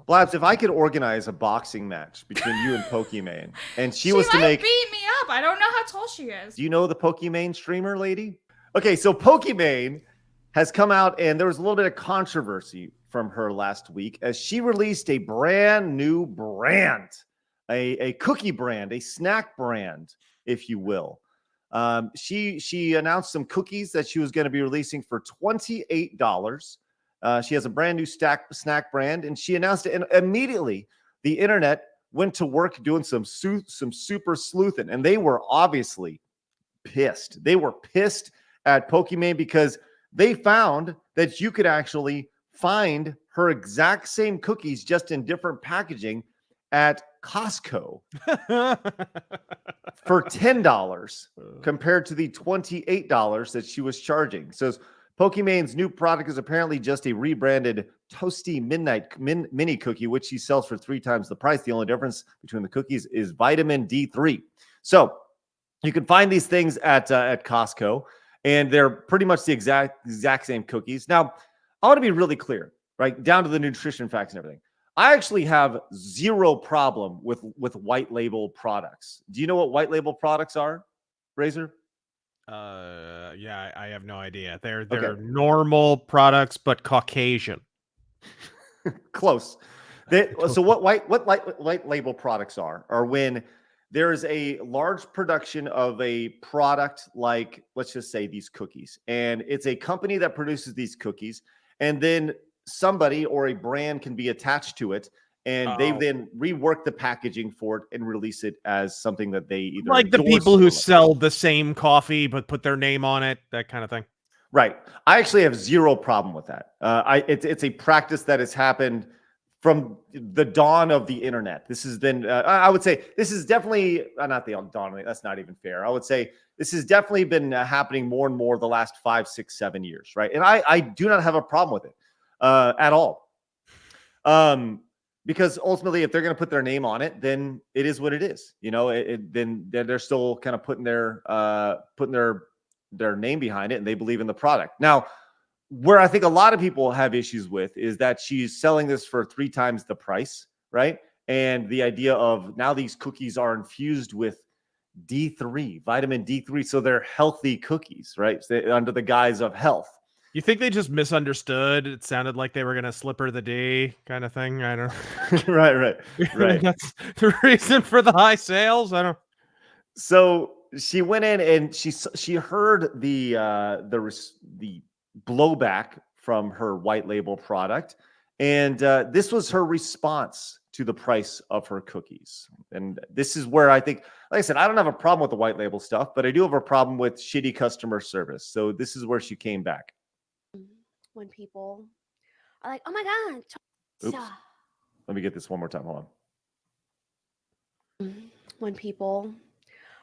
Blabs, if I could organize a boxing match between you and Pokimane, and she was to might make... beat me up. I don't know how tall she is. Do you know the Pokimane streamer lady? Okay, so Pokimane has come out, and there was a little bit of controversy from her last week as she released a brand new brand, a cookie brand, a snack brand, if you will. She announced some cookies that she was going to be releasing for $28. She has a brand new snack brand, and she announced it, and immediately the internet went to work doing some super sleuthing, and they were obviously pissed. They were pissed at Pokimane because they found that you could actually find her exact same cookies, just in different packaging, at Costco for $10 compared to the $28 that she was charging. So Pokimane's new product is apparently just a rebranded toasty midnight mini cookie, which she sells for 3 times the price. The only difference between the cookies is vitamin D3. So you can find these things at Costco, and they're pretty much the exact same cookies. Now, I want to be really clear, right? Down to the nutrition facts and everything. I actually have zero problem with white label products. Do you know what white label products are, Razor? Yeah, I have no idea. They're Okay. normal products, but Caucasian. Close. So what white label products are when there is a large production of a product, like, let's just say, these cookies, and it's a company that produces these cookies, and then somebody or a brand can be attached to it, and they then rework the packaging for it and release it as something that they either like the people who sell the same coffee but put their name on it, that kind of thing. Right. I actually have zero problem with that. It's a practice that has happened from the dawn of the internet. This has been, I would say, this is definitely not the dawn of it. That's not even fair. I would say this has definitely been happening more and more the last 5, 6, 7 years, right? And I do not have a problem with it at all. Because ultimately, if they're going to put their name on it, then it is what it is. You know, then they're still kind of putting their name behind it, and they believe in the product. Now, where I think a lot of people have issues with is that she's selling this for 3 times the price, right? And the idea of now these cookies are infused with D3, vitamin D3, so they're healthy cookies, right? So under the guise of health. You think they just misunderstood? It sounded like they were going to slip her the D kind of thing. I don't know. Right. That's the reason for the high sales. I don't. So she went in and she heard the blowback from her white label product, and this was her response to the price of her cookies. And this is where I think, like I said, I don't have a problem with the white label stuff, but I do have a problem with shitty customer service. So this is where she came back. When people are like, oh my God. Oops. Let me get this one more time. Hold on. When people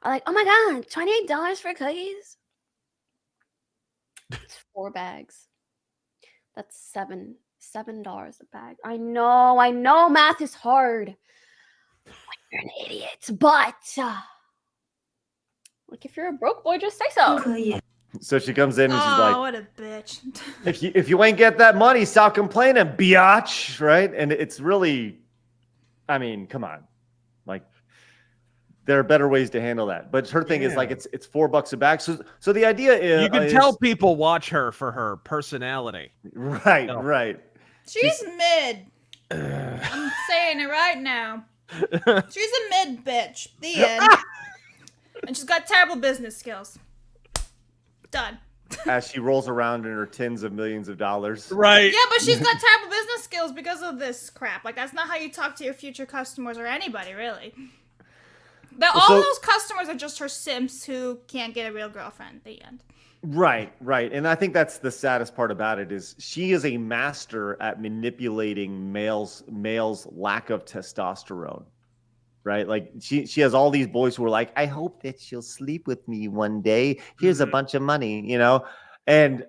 are like, oh my God, $28 for cookies? It's 4 bags. That's $7 a bag. I know math is hard. You're an idiot, but like, if you're a broke boy, just say so. So she comes in and she's like, "Oh, what a bitch! if you ain't get that money, stop complaining, biatch." Right? And it's really, I mean, come on, like, there are better ways to handle that. But her thing is like it's $4 a bag. So the idea is you can tell people watch her for her personality. Right, right. She's mid. I'm saying it right now. She's a mid bitch. The end. And she's got terrible business skills. Done. As she rolls around in her tens of millions of dollars. Right. Yeah, but she's got terrible business skills because of this crap. Like, that's not how you talk to your future customers or anybody, really. All those customers are just her simps who can't get a real girlfriend at the end. Right. And I think that's the saddest part about it is she is a master at manipulating males' lack of testosterone. Right? Like she has all these boys who are like, I hope that she'll sleep with me one day. Here's a bunch of money, you know? And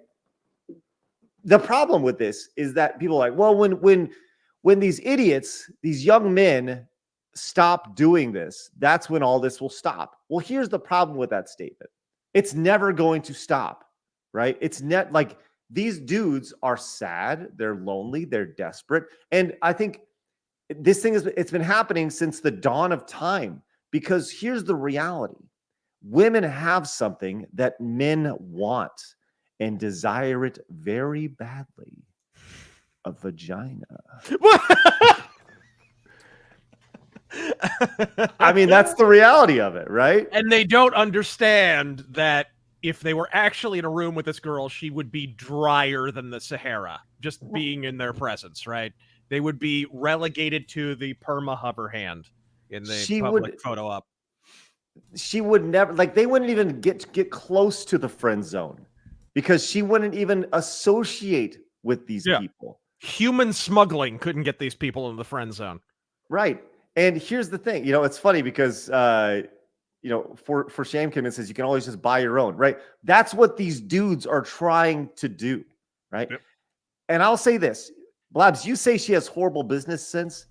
the problem with this is that people are like, well, when these idiots, these young men stop doing this, that's when all this will stop. Well, here's the problem with that statement. It's never going to stop, right? It's not like these dudes are sad, they're lonely, they're desperate. And I think this thing it's been happening since the dawn of time, because here's the reality. Women have something that men want and desire it very badly. A vagina. I mean, that's the reality of it, right? And they don't understand that if they were actually in a room with this girl, she would be drier than the Sahara, just being in their presence, right? They would be relegated to the perma hover hand in the public photo op. She would never, like, they wouldn't even get close to the friend zone because she wouldn't even associate with these people. Human smuggling couldn't get these people in the friend zone. Right. And here's the thing, it's funny because, for Sham Kim, it says you can always just buy your own, right? That's what these dudes are trying to do, right? Yep. And I'll say this, Blabs, you say she has horrible business sense.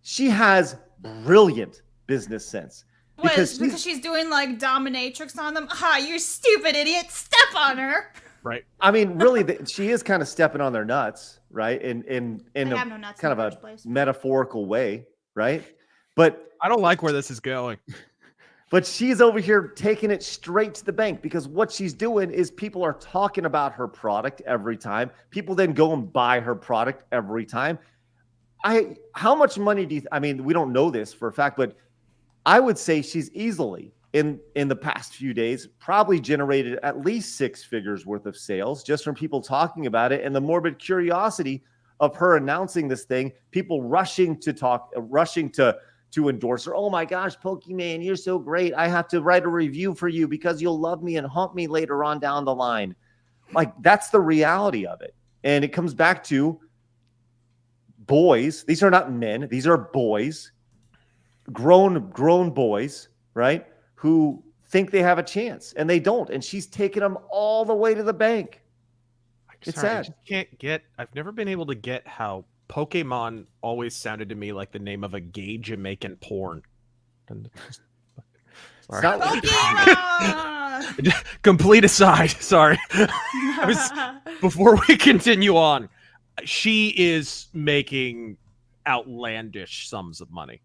She has brilliant business sense. Because she's doing like dominatrix on them. You stupid idiot! Step on her. Right. I mean, really, she is kind of stepping on their nuts, right? In a kind of a metaphorical way, right? But I don't like where this is going. But she's over here taking it straight to the bank, because what she's doing is people are talking about her product every time. People then go and buy her product every time. How much money do you? I mean, we don't know this for a fact, but I would say she's easily in the past few days probably generated at least 6 figures worth of sales just from people talking about it and the morbid curiosity of her announcing this thing. People rushing to endorse her. Oh my gosh, Pokimane, you're so great. I have to write a review for you because you'll love me and hump me later on down the line. Like, that's the reality of it. And it comes back to boys. These are not men. These are boys. Grown boys, right? Who think they have a chance and they don't. And she's taking them all the way to the bank. It's sad. I just I've never been able to get how Pokimane always sounded to me like the name of a gay Jamaican porn. Sorry. Complete aside. Sorry. Before we continue on, she is making outlandish sums of money.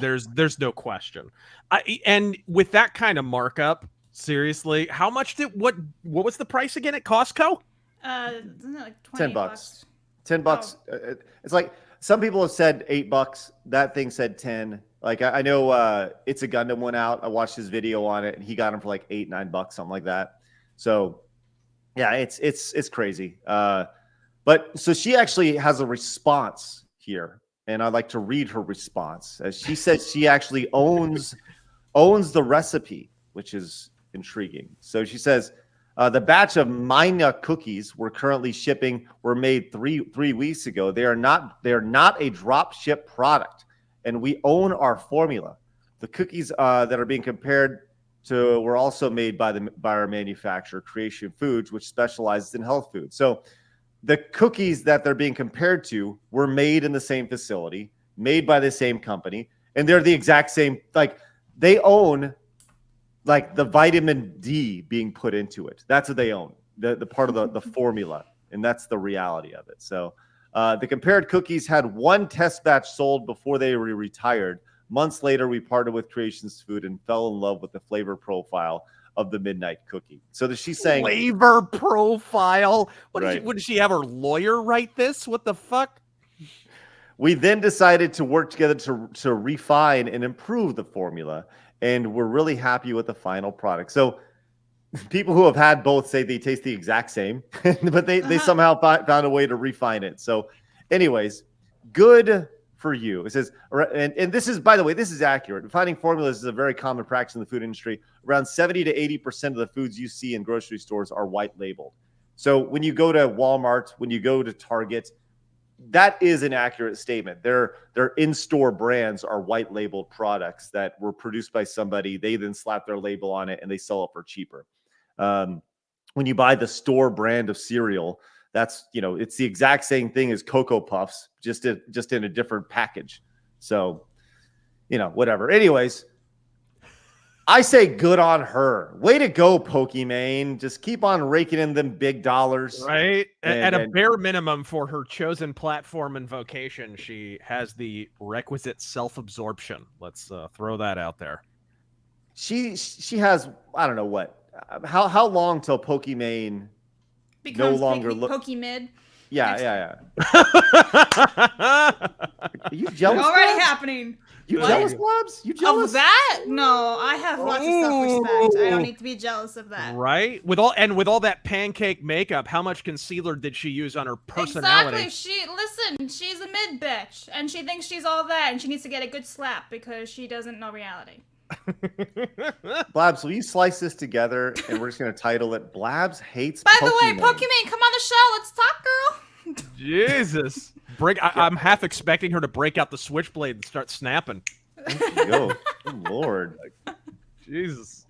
There's no question. And with that kind of markup, seriously, how much what was the price again at Costco? Isn't it like $20? $10. Oh. It's like some people have said $8. That thing said 10. Like I know It's a Gundam went out. I watched his video on it and he got them for like $8-9, something like that. So yeah, it's crazy. But so she actually has a response here. And I'd like to read her response. As she says, she actually owns the recipe, which is intriguing. So she says, the batch of Mina cookies we're currently shipping were made three weeks ago. They are not a drop ship product, and we own our formula. The cookies that are being compared to were also made by our manufacturer, Creation Foods, which specializes in health food. So the cookies that they're being compared to were made in the same facility, made by the same company, and they're the exact same. Like, they own like the vitamin D being put into it. That's what they own, the part of the formula, and that's the reality of it. So the compared cookies had one test batch sold before they were retired. Months later, we partnered with Creations Food and fell in love with the flavor profile of the midnight cookie. So she's saying flavor profile. Right. Did she have her lawyer write this? What the fuck? We then decided to work together to refine and improve the formula, and we're really happy with the final product. So people who have had both say they taste the exact same, but they somehow found a way to refine it. So anyways, good for you. It says, and this is, by the way, this is accurate. Finding formulas is a very common practice in the food industry. Around 70 to 80% of the foods you see in grocery stores are white labeled. So when you go to Walmart, when you go to Target, that is an accurate statement. Their in-store brands are white labeled products that were produced by somebody. They then slap their label on it and they sell it for cheaper. When you buy the store brand of cereal, that's, it's the exact same thing as Cocoa Puffs, just in a different package. So, whatever. Anyways, I say good on her. Way to go, Pokimane. Just keep on raking in them big dollars. Right? At a And- bare minimum for her chosen platform and vocation, she has the requisite self-absorption. Let's throw that out there. She has, I don't know what. How long till Pokimane Becomes longer look- Pokimid. Yeah. Are you jealous? Already Blabs? happening. You What? jealous, Blabs? You jealous? Of that? No, I have lots of self-respect. I don't need to be jealous of that. Right? With all that pancake makeup, how much concealer did she use on her personality? Exactly. She's a mid bitch, and she thinks she's all that, and she needs to get a good slap because she doesn't know reality. Blabs, will you slice this together and we're just going to title it Blabs Hates By the way, Pokimane. Pokimane, come on the show. Let's talk, girl. Jesus. I'm half expecting her to break out the switchblade and start snapping. Yo, good Lord. Jesus.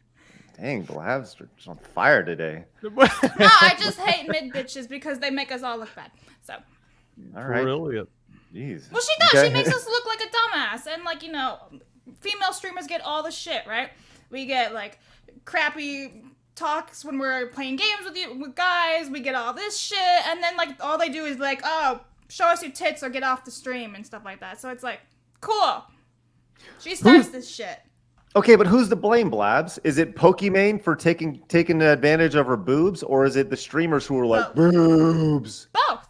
Dang, Blabs are just on fire today. No, I just hate mid bitches because they make us all look bad. So. All right. Brilliant. Jeez. Well, she does. Okay. She makes us look like a dumbass, and like female streamers get all the shit, right? We get like crappy talks when we're playing games with guys. We get all this shit, and then like all they do is like, oh, show us your tits or get off the stream and stuff like that. So it's like, cool. She starts this shit. Okay, but who's to blame, Blabs? Is it Pokimane for taking advantage of her boobs, or is it the streamers who are like boobs? Both.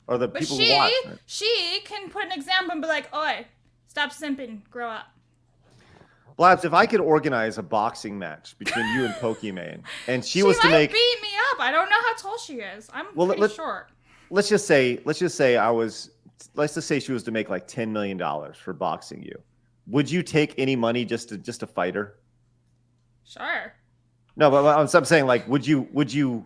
Or the But people who watch it? she can put an example and be like, oi, stop simping, grow up. Blabs, if I could organize a boxing match between you and Pokimane, and she was to might make, beat me up. I don't know how tall she is. I'm pretty short. let's just say she was to make like $10 million for boxing you. Would you take any money just to fight her? Sure. No, but I'm saying, like, would you,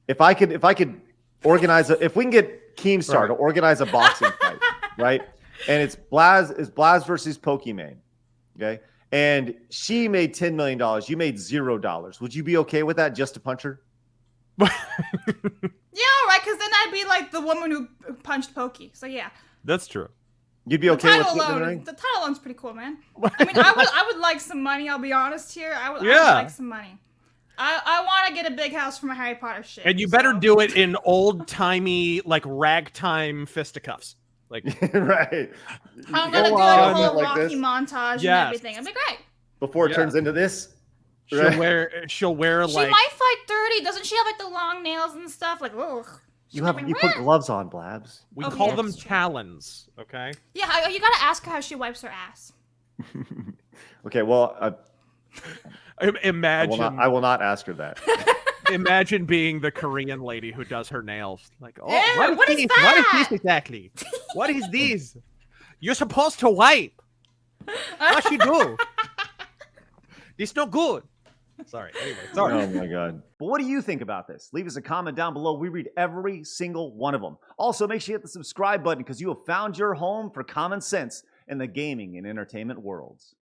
if I could organize if we can get Keemstar to organize a boxing fight, right? And it's Blaz versus Pokimane, okay? And she made $10 million, you made $0. Would you be okay with that just to punch her? Yeah, right. Because then I'd be like the woman who punched Pokey. So yeah. That's true. You'd be okay with it? The title alone's pretty cool, man. I mean, I would like some money. I'll be honest here. I would like some money. I want to get a big house for my Harry Potter shit. And you better do it in old-timey, like, ragtime fisticuffs. Like, right. I'm going to do like a whole like Rocky montage and everything. It'd be great. Before it turns into this? She'll wear She like... might fight dirty. Doesn't she have, like, the long nails and stuff? Like, ugh. You put gloves on, Blabs. We call them talons, okay? Yeah, you got to ask her how she wipes her ass. Okay, well... Imagine... I will not ask her that. Imagine being the Korean lady who does her nails. Like, oh, Ew, what is this? that? What is this exactly? What is this? You're supposed to wipe. What you do? This no good. Sorry. Anyway, sorry. Oh my God. But what do you think about this? Leave us a comment down below. We read every single one of them. Also, make sure you hit the subscribe button because you have found your home for common sense in the gaming and entertainment worlds.